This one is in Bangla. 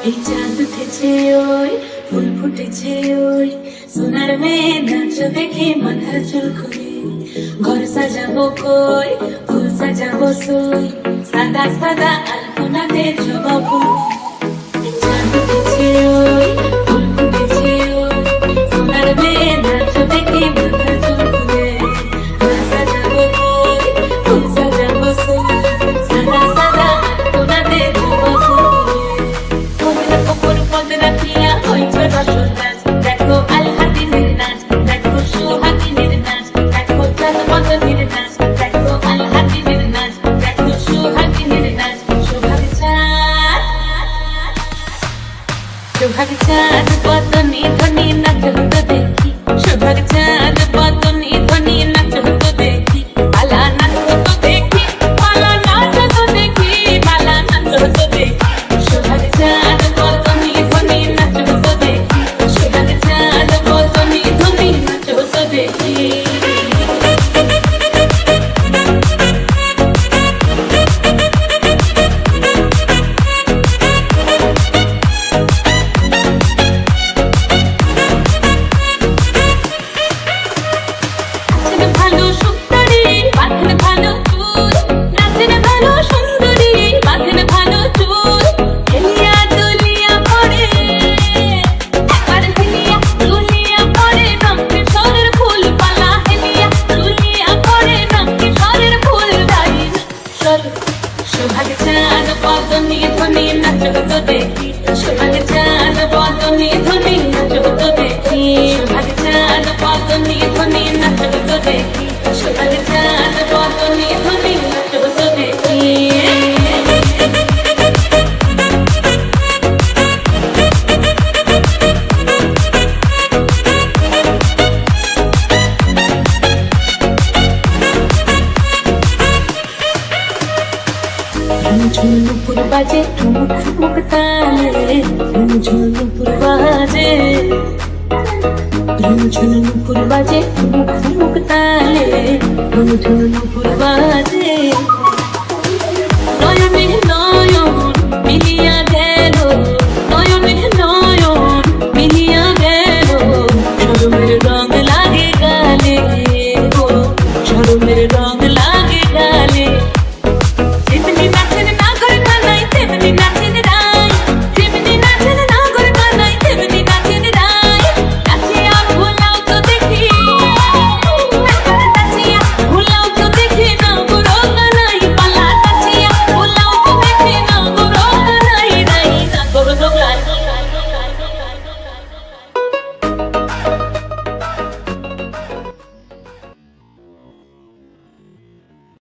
এই চাঁদ উঠেছে ওই ফুল ফুটেছে ওই সোনার মেয়ে নাচ দেখে মাথার চুল খুলে ঘর সাজাবো কই ফুল সাজাবো সই সাদা সাদা আলপনাতে জবা ফুল চাঁদ উঠেছে ওই ফুল ফুটেছে ওই সোনার মেয়ে নাচ দেখে মাথার চুল খুলে ঘর সাজাবো কই ফুল সাজাবো সই সাদা সাদা আলপনাতে জবা ফুল দেখো আলহাদিনের নাচ দেখো সোহাগিনীর নাচ দেখো চাঁদমদনীর নাচ দেখো আলহাদিনের নাচ দেখো সোহাগিনীর নাচ সোহাগ চাঁদ বদনী ধ্বনি নাচ হতো দেখি সোহাগ চাঁদ বদনী ধ্বনি নাচ হতো দেখি পালা নাচ হতো দেখি পালা নাচ হতো দেখি পালা নাচ হতো দেখি সোহাগ চাঁদ বদনী ধ্বনি নাচ হতো দেখি সোহাগ চাঁদ বদনী ধ্বনি নাচ হতো দেখি সোহাগ চাঁদ বদনী ধ্বনি নাচ হতো দেখি সোহাগ চাঁদ বদনী ধ্বনি নাচ হতো দেখি সোহাগ চাঁদ বদনী ধ্বনি নাচ হতো দেখি সোহাগ চাঁদ বদনী ধ্বনি নাচ হতো দেখি ঝুনুপুর বাজে ঠুমুক ঠুমুক তালে ঝুনুপুর বাজে ঝুনুপুর বাজে ঠুমুক ঠুমুক তালে ঝুনুপুর বাজে নয়নে নয়ন মিলিয়া